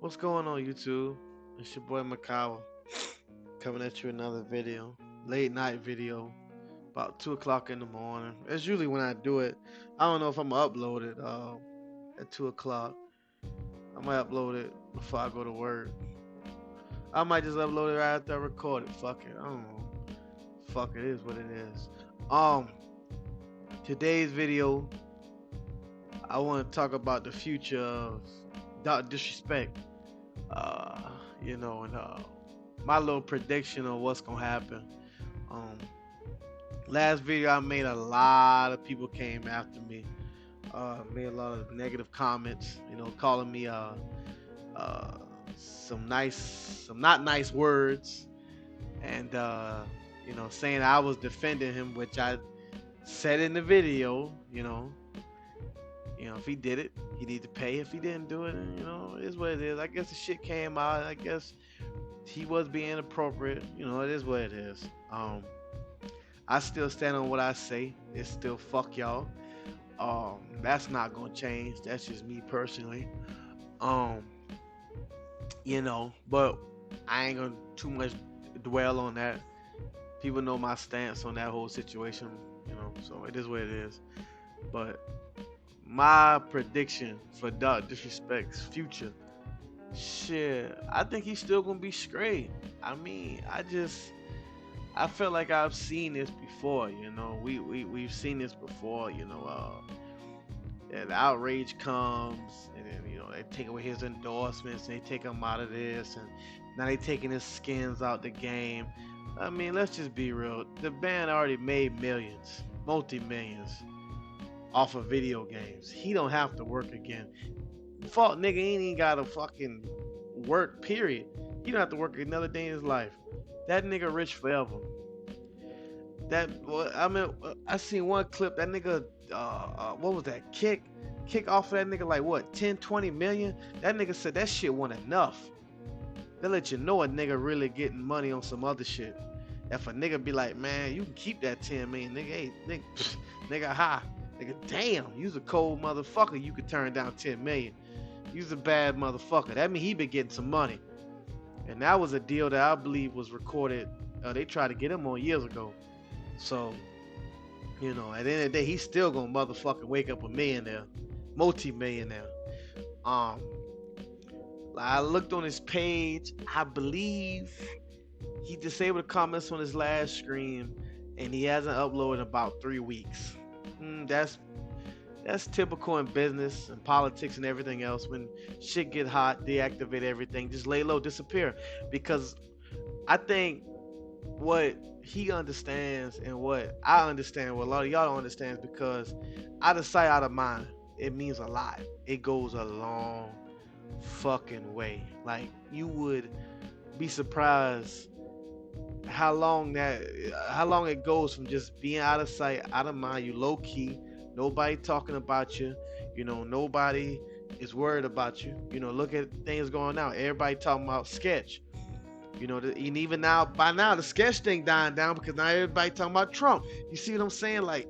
What's going on, YouTube? It's your boy Makawa coming at you another video, late night video, about 2 o'clock in the morning. That's usually when I do it. I don't know if I'm gonna upload it at 2 o'clock. I might upload it before I go to work. I might just upload it right after I record it. Fuck it. I don't know. Fuck it is what it is. Um, Today's video, I want to talk about the future of Dr. Disrespect. Uh, and my little prediction of what's gonna happen. Um, Last video I made, a lot of people came after me. Made a lot of negative comments. Calling me uh, some not nice words, and saying I was defending him, which I said in the video. If he did it, he need to pay. If he didn't do it, it is what it is. I guess the shit came out. I guess he was being appropriate. It is what it is. I still stand on what I say. It's still fuck y'all. That's not gonna change. That's just me personally. Um, but I ain't gonna too much dwell on that. People know my stance on that whole situation. So it is what it is. But my prediction for Doc Disrespect's future, shit, I think he's still gonna be straight. I mean, I feel like I've seen this before. We've seen this before. And outrage comes, and then they take away his endorsements, and they take him out of this, and now they taking his skins out the game. I mean, let's just be real. The band already made millions, multi millions, off of video games. He don't have to work again. Fault nigga ain't even got to fucking work. Period. He don't have to work another day in his life. That nigga rich forever. I seen one clip. That nigga, what was that? Kick off of that nigga like what, 10, 20 million? That nigga said that shit wasn't enough. They let you know a nigga really getting money on some other shit. If a nigga be like, man, you can keep that 10 million, nigga, hey, nigga, hi, nigga, damn, you's a cold motherfucker. You could turn down 10 million. You's a bad motherfucker. That mean he been getting some money. And that was a deal that I believe was recorded. They tried to get him on years ago. So, at the end of the day, he's still gonna motherfucking wake up a millionaire, multi-millionaire. Um, I looked on his page. I believe he disabled the comments on his last stream, and he hasn't uploaded in about 3 weeks. That's typical in business and politics and everything else. When shit get hot, deactivate everything, just lay low, disappear. Because I think what he understands and what I understand, what a lot of y'all don't understand, is because out of sight, out of mind, it means a lot. It goes a long fucking way. Like, you would be surprised how long it goes from just being out of sight, out of mind. You low key, nobody talking about you. Nobody is worried about you. Look at things going now. Everybody talking about sketch. And even now, by now, the sketch thing dying down because now everybody talking about Trump. You see what I'm saying? Like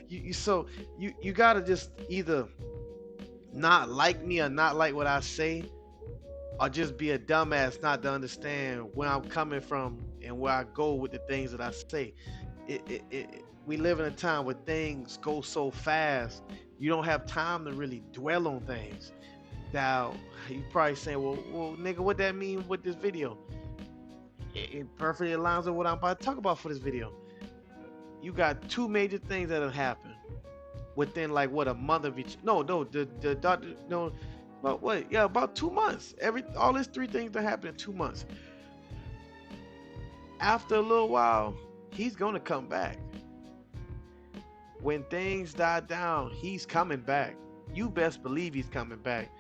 you gotta just either not like me or not like what I say, or just be a dumbass not to understand where I'm coming from and where I go with the things that I say. We live in a time where things go so fast, you don't have time to really dwell on things. Now, you probably saying, well, nigga, what that mean with this video? It perfectly aligns with what I'm about to talk about for this video. You got two major things that have happened within like what, a month of each. No, the doctor, no, about what? Yeah, about 2 months. All these three things that happened in 2 months. After a little while, he's gonna come back. When things die down, he's coming back. You best believe he's coming back.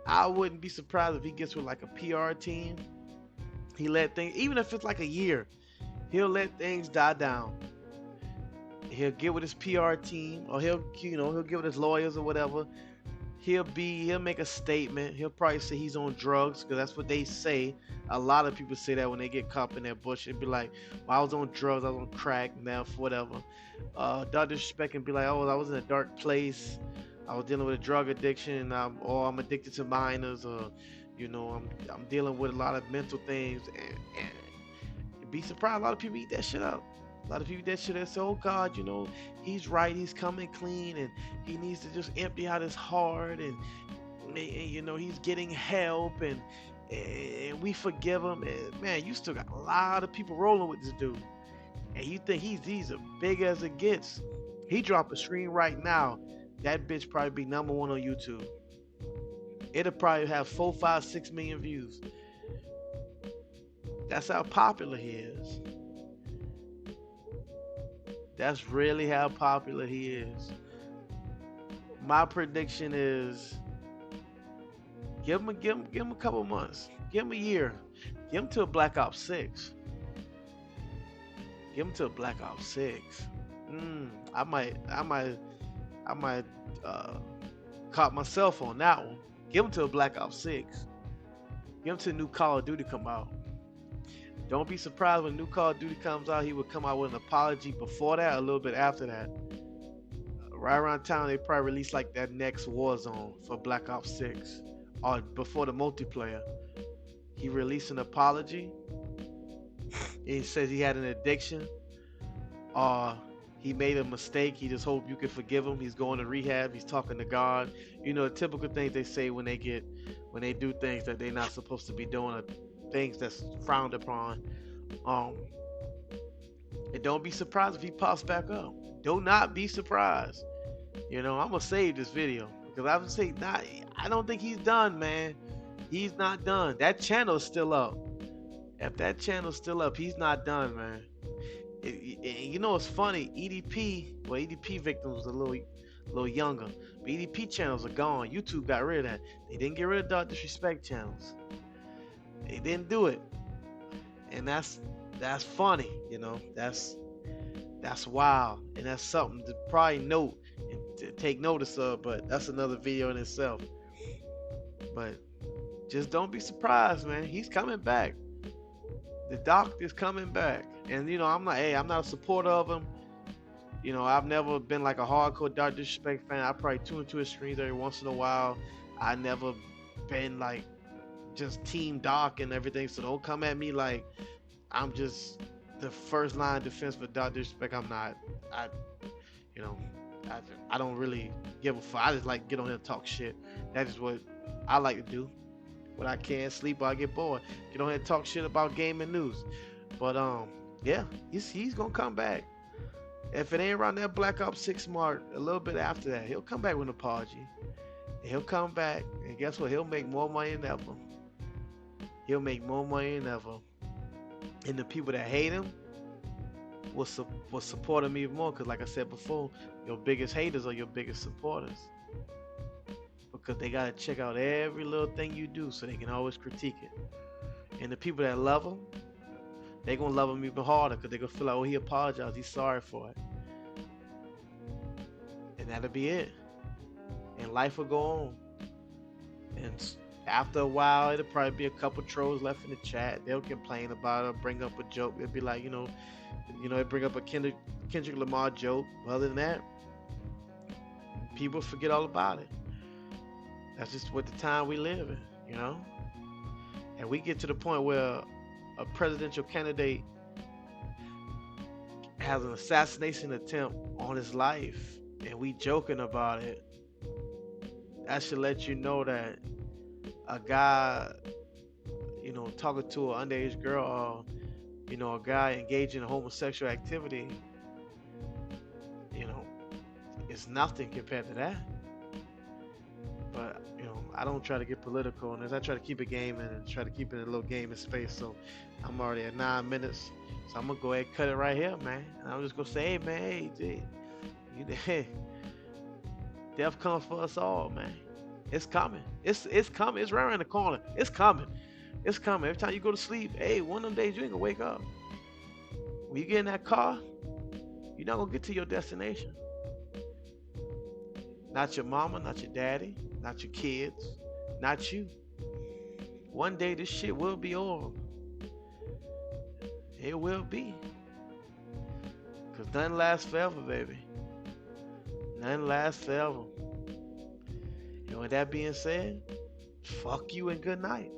I wouldn't be surprised if he gets with like a PR team. He let things, even if it's like a year, he'll let things die down. He'll get with his PR team, or he'll get with his lawyers or whatever. He'll make a statement. He'll probably say he's on drugs because that's what they say. A lot of people say that when they get caught in their bush. It'd be like, well, I was on drugs, I was on crack, meth, whatever. Dr. Disrespect can be like, oh, I was in a dark place. I was dealing with a drug addiction, or I'm addicted to minors, or You know, I'm dealing with a lot of mental things, and you'd be surprised. A lot of people eat that shit up. A lot of people eat that shit and say, "Oh God, you know, he's right. He's coming clean, and he needs to just empty out his heart, and you know, he's getting help, and we forgive him." And man, you still got a lot of people rolling with this dude, and you think he's as big as it gets. He drop a screen right now, that bitch probably be number one on YouTube. It'll probably have 4, 5, 6 million views. That's how popular he is. That's really how popular he is. My prediction is give him a couple months. Give him a year. Give him to a Black Ops 6. Give him to a Black Ops 6. I might caught myself on that one. Give him to a Black Ops 6. Give him to a new Call of Duty come out. Don't be surprised when new Call of Duty comes out. He would come out with an apology before that, a little bit after that. Right around time, they probably release like that next Warzone for Black Ops 6, or before the multiplayer. He released an apology. He says he had an addiction, or he made a mistake. He just hope you can forgive him. He's going to rehab. He's talking to God. You know, the typical things they say when they do things that they're not supposed to be doing, or things that's frowned upon. Um, and don't be surprised if he pops back up. Do not be surprised. You know, I'm gonna save this video because I would say not. I don't think he's done, man. He's not done. That channel's still up. If that channel's still up, he's not done, man. You know, it's funny. EDP victims was a little younger. But EDP channels are gone. YouTube got rid of that. They didn't get rid of Dark Disrespect channels. They didn't do it, and that's funny. You know, that's wild, and that's something to probably note and to take notice of. But that's another video in itself. But just don't be surprised, man. He's coming back. The doctor's coming back, and you know, I'm not a supporter of him. You know, I've never been like a hardcore Dark Disrespect fan. I probably tune into his streams every once in a while. I never been like just Team Doc and everything, so don't come at me like I'm just the first line of defense for Dark Disrespect. I'm not. You know, I don't really give a fuck. I just like get on here and talk shit. That is what I like to do. When I can't sleep or I get bored, get on here and talk shit about gaming news. But yeah, he's gonna come back. If it ain't around that Black Ops 6 mark, a little bit after that, he'll come back with an apology. He'll come back, and guess what? He'll make more money than ever. He'll make more money than ever. And the people that hate him will support him even more. Because like I said before, your biggest haters are your biggest supporters. Because they got to check out every little thing you do so they can always critique it. And the people that love him, they're going to love him even harder because they're going to feel like, oh, he apologized. He's sorry for it. And that'll be it. And life will go on. And after a while, it'll probably be a couple trolls left in the chat. They'll complain about it, bring up a joke. They'll be like, you know, they bring up a Kendrick Lamar joke. Other than that, people forget all about it. That's just what the time we live in, you know? And we get to the point where a presidential candidate has an assassination attempt on his life, and we joking about it. That should let you know that a guy, you know, talking to an underage girl, or, you know, a guy engaging in homosexual activity, you know, it's nothing compared to that. But, you know, I don't try to get political on this. I try to keep it gaming and try to keep it in a little gaming space. So I'm already at 9 minutes. So I'm going to go ahead and cut it right here, man. And I'm just going to say, hey, man, hey, death comes for us all, man. It's coming. It's coming. It's right around the corner. It's coming. It's coming. Every time you go to sleep, hey, one of them days you ain't going to wake up. When you get in that car, you're not going to get to your destination. Not your mama, not your daddy, not your kids, not you. One day this shit will be over. It will be. Because nothing lasts forever, baby. Nothing lasts forever. And with that being said, Fuck you and good night.